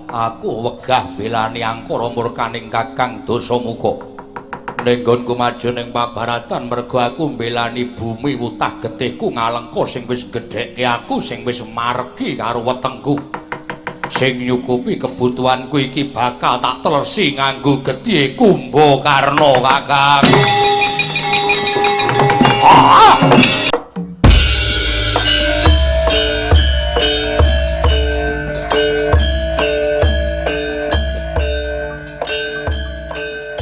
Aku wegah belani angkara murkaning Kakang Dasamuka. Ning nggonku maju ning pabaratan merga aku mbelani bumi wutah getihku ngalengka sing wis gedhekke aku sing wis margi karo wetengku. Sing nyukupi kebutuhanku iki bakal tak telesi nganggo getih Kumbakarna Kakang.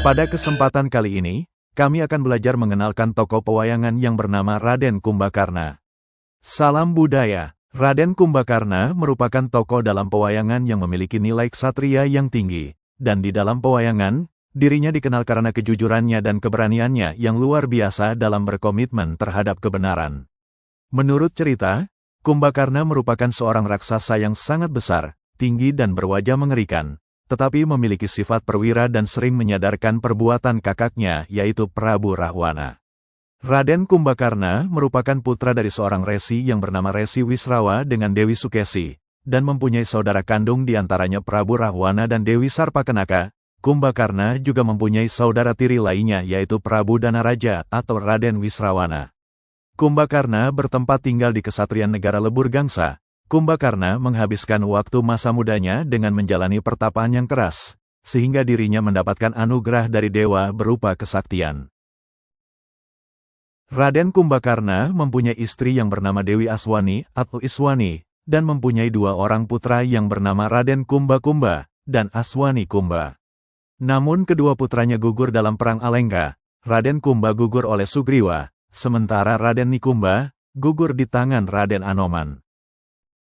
Pada kesempatan kali ini, kami akan belajar mengenalkan tokoh pewayangan yang bernama Raden Kumbakarna. Salam budaya. Raden Kumbakarna merupakan tokoh dalam pewayangan yang memiliki nilai ksatria yang tinggi, dan di dalam pewayangan, dirinya dikenal karena kejujurannya dan keberaniannya yang luar biasa dalam berkomitmen terhadap kebenaran. Menurut cerita, Kumbakarna merupakan seorang raksasa yang sangat besar, tinggi dan berwajah mengerikan, tetapi memiliki sifat perwira dan sering menyadarkan perbuatan kakaknya yaitu Prabu Rahwana. Raden Kumbakarna merupakan putra dari seorang resi yang bernama Resi Wisrawa dengan Dewi Sukesi, dan mempunyai saudara kandung diantaranya Prabu Rahwana dan Dewi Sarpakenaka. Kumbakarna juga mempunyai saudara tiri lainnya yaitu Prabu Danaraja atau Raden Wisrawana. Kumbakarna bertempat tinggal di Kesatrian Negara Lebur Gangsa. Kumbakarna menghabiskan waktu masa mudanya dengan menjalani pertapaan yang keras, sehingga dirinya mendapatkan anugerah dari dewa berupa kesaktian. Raden Kumbakarna mempunyai istri yang bernama Dewi Aswani atau Iswani, dan mempunyai dua orang putra yang bernama Raden Kumba-Kumba dan Aswani Kumba. Namun kedua putranya gugur dalam Perang Alengka. Raden Kumba gugur oleh Sugriwa, sementara Raden Nikumba gugur di tangan Raden Anoman.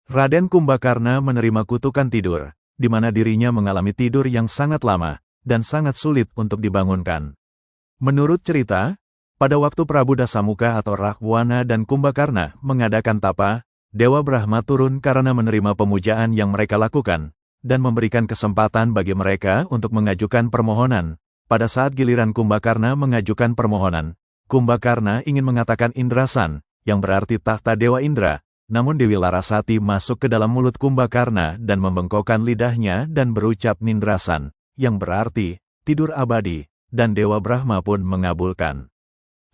Raden Kumbakarna menerima kutukan tidur, di mana dirinya mengalami tidur yang sangat lama, dan sangat sulit untuk dibangunkan. Menurut cerita, pada waktu Prabu Dasamuka atau Rahwana dan Kumbakarna mengadakan tapa, Dewa Brahma turun karena menerima pemujaan yang mereka lakukan, dan memberikan kesempatan bagi mereka untuk mengajukan permohonan. Pada saat giliran Kumbakarna mengajukan permohonan, Kumbakarna ingin mengatakan Indrasan, yang berarti tahta Dewa Indra. Namun Dewi Larasati masuk ke dalam mulut Kumbakarna dan membengkokkan lidahnya dan berucap Nindrasan, yang berarti tidur abadi, dan Dewa Brahma pun mengabulkan.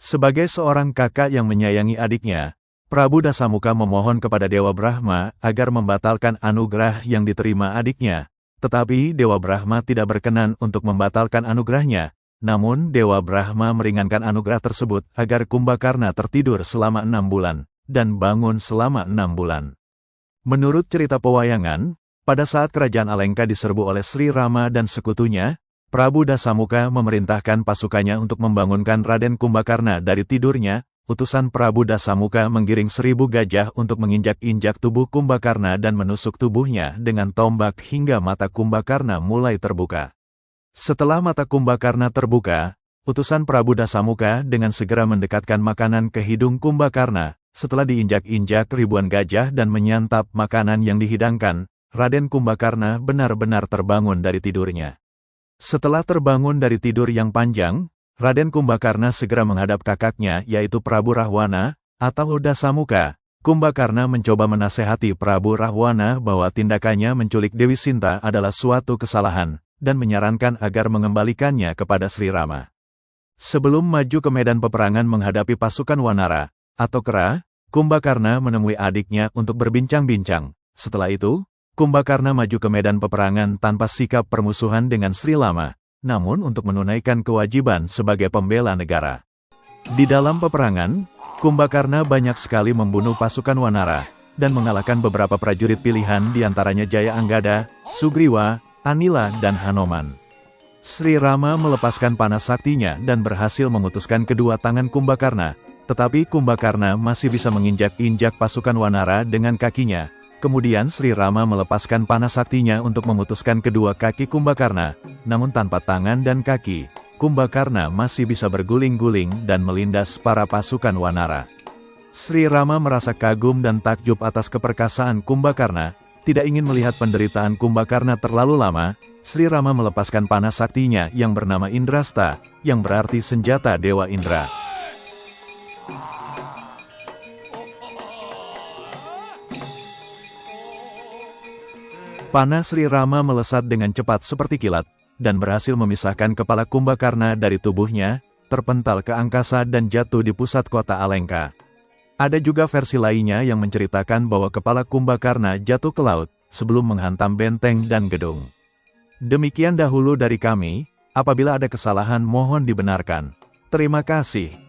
Sebagai seorang kakak yang menyayangi adiknya, Prabu Dasamuka memohon kepada Dewa Brahma agar membatalkan anugerah yang diterima adiknya, tetapi Dewa Brahma tidak berkenan untuk membatalkan anugerahnya. Namun Dewa Brahma meringankan anugerah tersebut agar Kumbakarna tertidur selama 6 bulan. Dan bangun selama 6 bulan. Menurut cerita pewayangan, pada saat kerajaan Alengka diserbu oleh Sri Rama dan sekutunya, Prabu Dasamuka memerintahkan pasukannya untuk membangunkan Raden Kumbakarna dari tidurnya. Utusan Prabu Dasamuka menggiring 1000 gajah untuk menginjak-injak tubuh Kumbakarna dan menusuk tubuhnya dengan tombak hingga mata Kumbakarna mulai terbuka. Setelah mata Kumbakarna terbuka, utusan Prabu Dasamuka dengan segera mendekatkan makanan ke hidung Kumbakarna. Setelah diinjak-injak ribuan gajah dan menyantap makanan yang dihidangkan, Raden Kumbakarna benar-benar terbangun dari tidurnya. Setelah terbangun dari tidur yang panjang, Raden Kumbakarna segera menghadap kakaknya yaitu Prabu Rahwana atau Dasamuka. Kumbakarna mencoba menasehati Prabu Rahwana bahwa tindakannya menculik Dewi Sinta adalah suatu kesalahan, dan menyarankan agar mengembalikannya kepada Sri Rama. Sebelum maju ke medan peperangan menghadapi pasukan Wanara atau Kera, Kumbakarna menemui adiknya untuk berbincang-bincang. Setelah itu, Kumbakarna maju ke medan peperangan tanpa sikap permusuhan dengan Sri Rama, namun untuk menunaikan kewajiban sebagai pembela negara. Di dalam peperangan, Kumbakarna banyak sekali membunuh pasukan Wanara, dan mengalahkan beberapa prajurit pilihan diantaranya Jaya Anggada, Sugriwa, Anila, dan Hanoman. Sri Rama melepaskan panah saktinya dan berhasil memutuskan kedua tangan Kumbakarna. Tetapi Kumbakarna masih bisa menginjak-injak pasukan Wanara dengan kakinya. Kemudian Sri Rama melepaskan panah saktinya untuk memutuskan kedua kaki Kumbakarna. Namun tanpa tangan dan kaki, Kumbakarna masih bisa berguling-guling dan melindas para pasukan Wanara. Sri Rama merasa kagum dan takjub atas keperkasaan Kumbakarna. Tidak ingin melihat penderitaan Kumbakarna terlalu lama, Sri Rama melepaskan panah saktinya yang bernama Indrasta, yang berarti senjata Dewa Indra. Panah Sri Rama melesat dengan cepat seperti kilat, dan berhasil memisahkan kepala Kumbakarna dari tubuhnya, terpental ke angkasa dan jatuh di pusat kota Alengka. Ada juga versi lainnya yang menceritakan bahwa kepala Kumbakarna jatuh ke laut, sebelum menghantam benteng dan gedung. Demikian dahulu dari kami, apabila ada kesalahan mohon dibenarkan. Terima kasih.